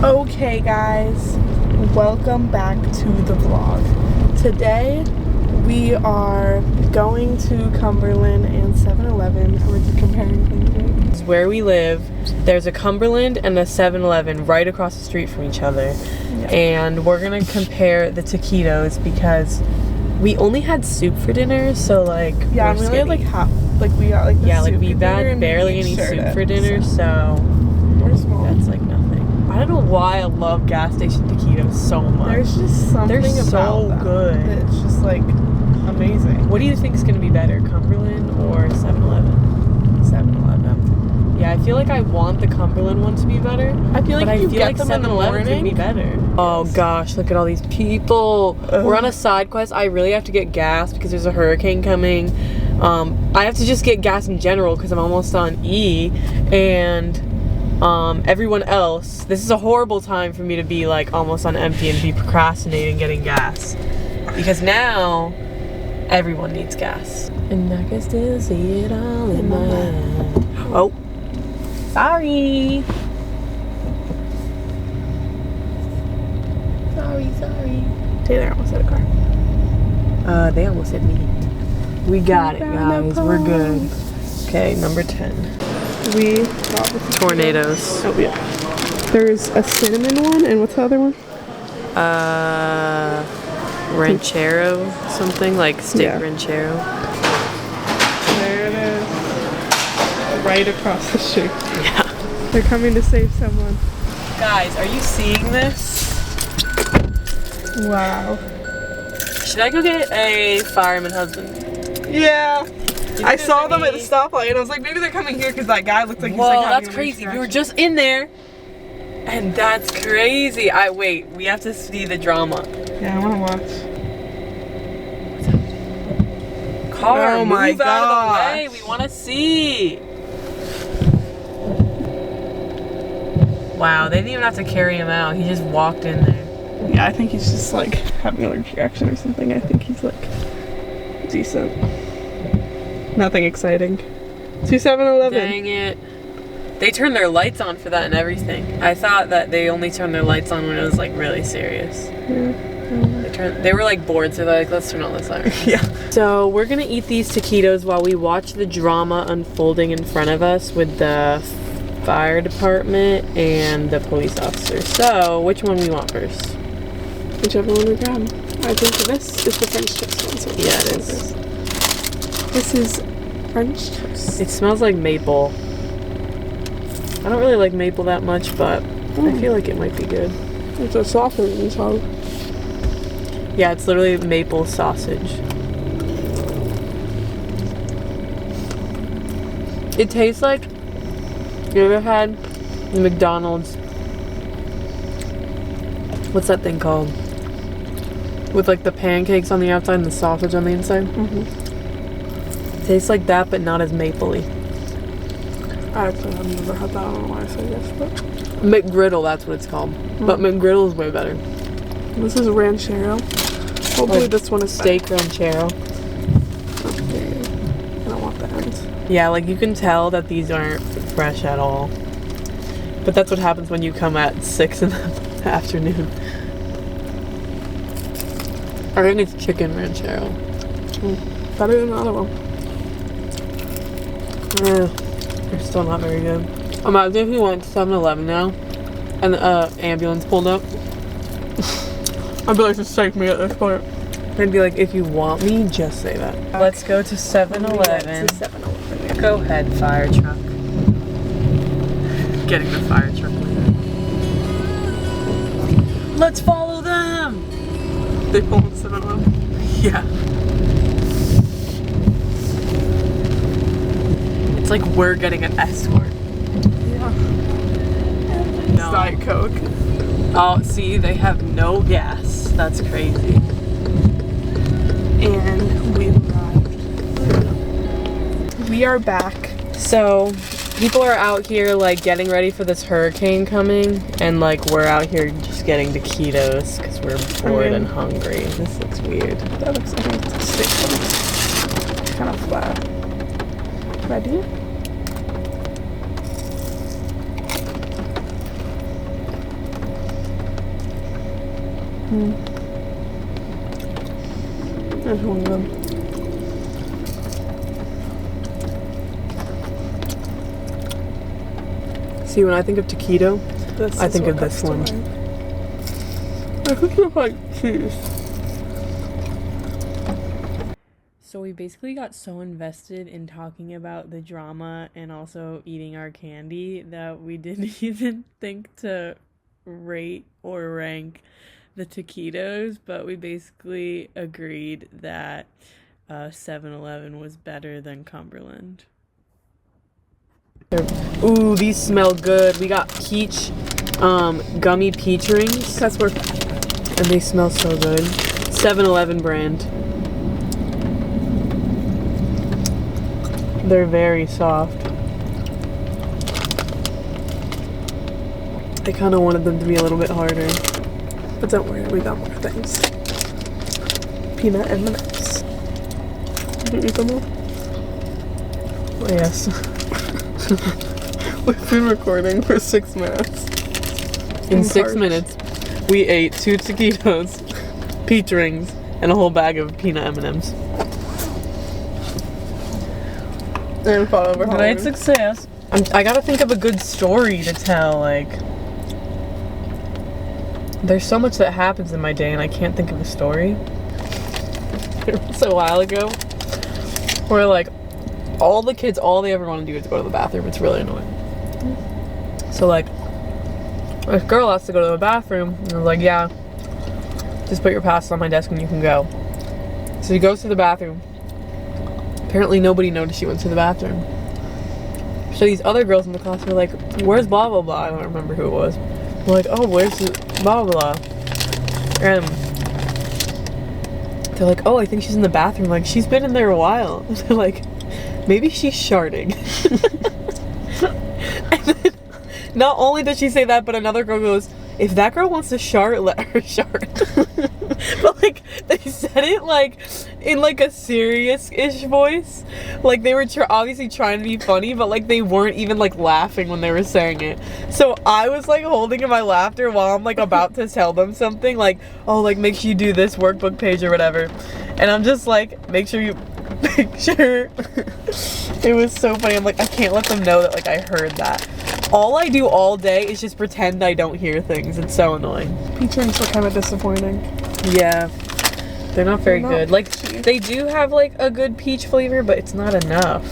Okay guys, welcome back to the vlog. Today we are going to Cumberland and 7-Eleven. We're just comparing things. Where we live, there's a Cumberland and a 7-Eleven right across the street from each other. Yeah. And we're gonna compare the taquitos because we only had soup for dinner, so like Yeah, we're we only had like skinny. half, like we got like the Yeah, soup like we for dinner had and barely we any shared soup it, for dinner, so we're small. that's like nothing. I don't know why I love gas station taquitos so much. There's just something They're so about them good. It's just like amazing. What do you think is gonna be better, Cumberland or 7-Eleven? 7-Eleven. Yeah, I feel like I want the Cumberland one to be better. I feel like But you I feel get like them in the 7-Eleven's morning. would be better. Oh gosh, look at all these people. We're on a side quest. I really have to get gas because there's a hurricane coming. I have to just get gas in general because I'm almost on E, and everyone else, this is a horrible time for me to be like almost on empty and be procrastinating getting gas because now everyone needs gas. And I can still see it all in my head. Oh, sorry. Sorry. Taylor almost hit a car. They almost hit me. We got it, guys. We're good. Okay, number 10. We got the Tornadoes. Oh yeah. There's a cinnamon one, and what's the other one? Ranchero, something like steak Yeah. ranchero. There it is. Right across the street. Yeah. They're coming to save someone. Guys, are you seeing this? Wow. Should I go get a fireman husband? Yeah. I there's saw them at any- the stoplight, and I was like, maybe they're coming here because that guy looked like he's Whoa, like having that's a crazy. We were distraction. just in there, and that's crazy. Wait, we have to see the drama. Yeah, I want to watch. Car, Oh my move out of the gosh. way. We want to see. Wow, they didn't even have to carry him out. He just walked in there. Yeah, I think he's just like having an allergic reaction or something. I think he's like decent. Nothing exciting. To 7-Eleven. Dang it. They turned their lights on for that and everything. I thought that they only turned their lights on when it was like really serious. Yeah. They were like bored, so they're like, let's turn all this on. Yeah. So we're gonna eat these taquitos while we watch the drama unfolding in front of us with the fire department and the police officer. So which one we want first? Whichever one we grab. I think this is the French toast one. So Yeah, it is. This is French toast. It smells like maple. I don't really like maple that much, but I feel like it might be good. It's a sausage inside. Yeah, it's literally maple sausage. It tastes like, you ever had McDonald's, what's that thing called? With like the pancakes on the outside and the sausage on the inside? Mm-hmm. It tastes like that, but not as mapley. I actually have never had that. I don't know why I said yes, but McGriddle, that's what it's called. But McGriddle is way better. this is ranchero. Hopefully Like this one is steak ranchero. Okay. I don't want the ends. Yeah, like you can tell that these aren't fresh at all. But that's what happens when you come at 6 in the afternoon. I think it's chicken ranchero. Better than the other one. They're still not very good. Imagine if you went to 7-Eleven now and the ambulance pulled up. I'd be like, just take me at this point. They'd be like, if you want me, just say that. Let's go to 7-Eleven. 7-Eleven. Go ahead, fire truck. Getting the fire truck later. Let's follow them! They pull in 7-Eleven. Yeah. It's like we're getting an escort. Yeah. No. Diet Coke. Oh, see, they have no gas. That's crazy. And we arrived. We are back. So, people are out here like getting ready for this hurricane coming, and like we're out here just getting taquitos because we're bored and hungry. This looks weird. That looks like a stick one. Kind of flat. Ready? That's one of them. See, when I think of taquito, I think of this one. I think it's like cheese. So we basically got so invested in talking about the drama and also eating our candy that we didn't even think to rate or rank the taquitos, but we basically agreed that 7-Eleven was better than Cumberland. Ooh, these smell good. We got peach, gummy peach rings. That's worth And they smell so good. 7-Eleven brand. They're very soft. I kind of wanted them to be a little bit harder. But don't worry, we got more things. Peanut M&Ms. Did you eat them all? Oh, yes. We've been recording for 6 minutes. In 6 minutes, we ate 2 taquitos, peach rings, and a whole bag of peanut M&Ms. And fought over Halloween. Great success. I gotta think of a good story to tell, like... There's so much that happens in my day and I can't think of a story. It was a while ago where, like, all the kids, all they ever want to do is go to the bathroom. It's really annoying. So, like, this girl has to go to the bathroom, and I was like, yeah, just put your passes on my desk and you can go. So she goes to the bathroom. Apparently nobody noticed she went to the bathroom. So these other girls in the class were like, where's blah blah blah? I don't remember who it was. We're like, oh, where's blah blah blah? And they're like, oh, I think she's in the bathroom. Like, she's been in there a while. And they're like, maybe she's sharding. And then, not only did she say that, but another girl goes, if that girl wants to shart, let her shart. But, like, they said it, like, in, like, a serious-ish voice. Like, they were obviously trying to be funny, but, like, they weren't even, like, laughing when they were saying it. So I was, like, holding in my laughter while I'm, like, about to tell them something. Like, oh, like, make sure you do this workbook page or whatever. And I'm just, like, make sure you... Make sure... It was so funny. I'm like, I can't let them know that, like, I heard that. All I do all day is just pretend I don't hear things. It's so annoying. Peach rings were kind of disappointing. Yeah. They're not very good. Like, they do have, like, a good peach flavor, but it's not enough.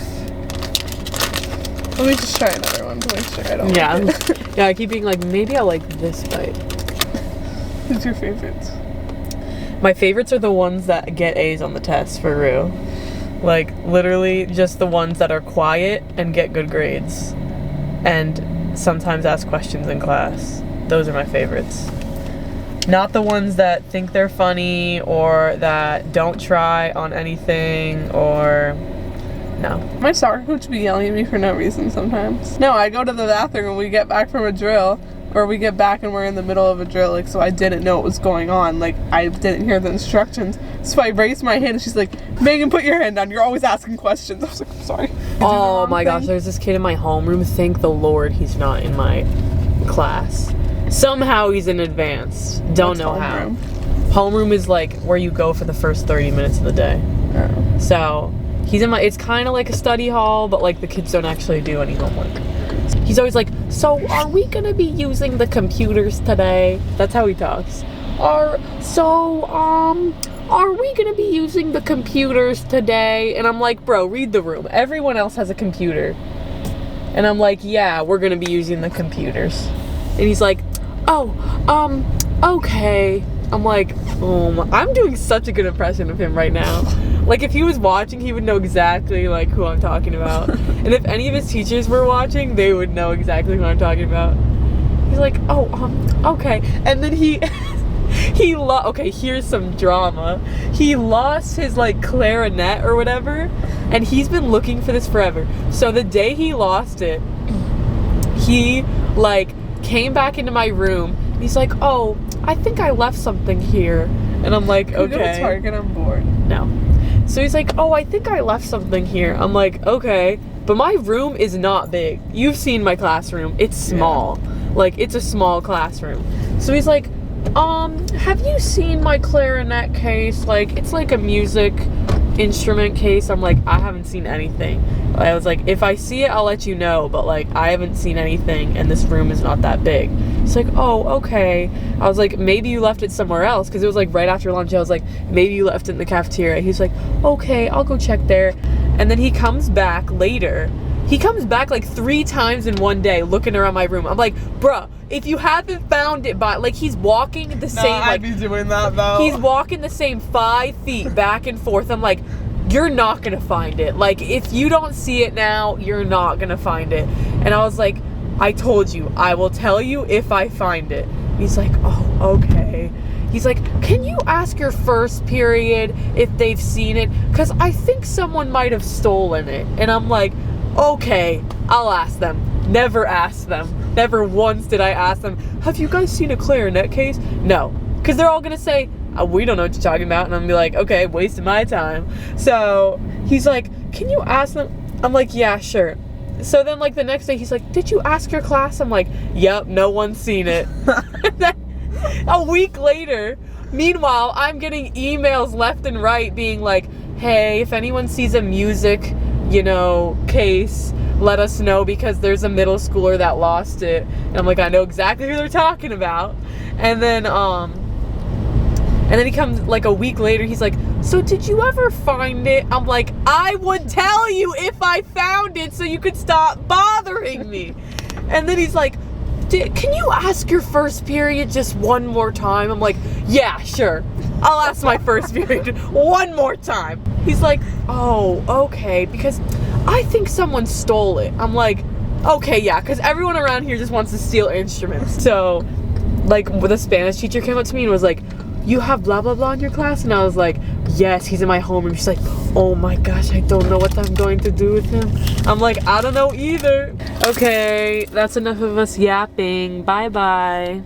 Let me just try another one to make sure I don't like it. Yeah, I keep being like, maybe I'll like this bite. Who's your favorites? My favorites are the ones that get A's on the test, for real. Like, literally just the ones that are quiet and get good grades. And sometimes ask questions in class. Those are my favorites. Not the ones that think they're funny or that don't try on anything or... No. My soccer coach be yelling at me for no reason sometimes. No, I go to the bathroom and we get back from a drill, or we get back and we're in the middle of a drill, like, so I didn't know what was going on. Like, I didn't hear the instructions. So I raised my hand and she's like, Megan, put your hand down. You're always asking questions. I was like, I'm sorry. Oh my gosh, there's this kid in my homeroom. Thank the Lord he's not in my class. Somehow he's in advanced. Don't know how. Homeroom is like where you go for the first 30 minutes of the day. Oh. So he's in my, it's kind of like a study hall, but like the kids don't actually do any homework. He's always like, so are we gonna be using the computers today? That's how he talks. Are we gonna be using the computers today? And I'm like, bro, read the room. Everyone else has a computer. And I'm like, yeah, we're gonna be using the computers. And he's like, oh, okay. I'm like, I'm doing such a good impression of him right now. Like, if he was watching, he would know exactly, like, who I'm talking about. And if any of his teachers were watching, they would know exactly who I'm talking about. He's like, oh, okay. And then okay, here's some drama. He lost his, like, clarinet or whatever, and he's been looking for this forever. So the day he lost it, he, like, came back into my room. He's like, oh, I think I left something here. And I'm like, okay. Go to Target, I'm bored. No. So he's like, oh, I think I left something here. I'm like, okay. But my room is not big. You've seen my classroom. It's small. Yeah. Like, it's a small classroom. So he's like, have you seen my clarinet case? Like, it's like a music instrument case. I'm like, I haven't seen anything. I was like, if I see it, I'll let you know, but like, I haven't seen anything, and this room is not that big. It's like, oh, okay. I was like, maybe you left it somewhere else, because it was like right after lunch. I was like, maybe you left it in the cafeteria. He's like, okay, I'll go check there. And then he comes back later. He comes back like 3 times in one day looking around my room. I'm like, bruh, if you haven't found it by, like, he's walking the same, like, I'd be doing that though. he's walking the same 5 feet back and forth. I'm like, you're not gonna find it. Like, if you don't see it now, you're not gonna find it. And I was like, I told you, I will tell you if I find it. He's like, oh, okay. He's like, can you ask your first period if they've seen it? Because I think someone might have stolen it. And I'm like, okay, I'll ask them. Never asked them. Never once did I ask them, have you guys seen a clarinet case? No. Because they're all going to say, we don't know what you're talking about. And I'm going to be like, okay, wasting my time. So he's like, can you ask them? I'm like, yeah, sure. So then, like, the next day, he's like, did you ask your class? I'm like, yep, no one's seen it. And then a week later, meanwhile, I'm getting emails left and right being like, hey, if anyone sees a music, case, let us know, because there's a middle schooler that lost it. And I'm like, I know exactly who they're talking about. And then he comes like a week later, he's like, so did you ever find it? I'm like, I would tell you if I found it so you could stop bothering me. And then he's like, can you ask your first period just one more time? I'm like, yeah, sure. I'll ask my first period one more time. He's like, oh, okay, because I think someone stole it. I'm like, okay, yeah, because everyone around here just wants to steal instruments. So, like, the Spanish teacher came up to me and was like, you have blah, blah, blah in your class? And I was like, yes, he's in my homeroom. She's like, oh my gosh, I don't know what I'm going to do with him. I'm like, I don't know either. Okay, that's enough of us yapping. Bye-bye.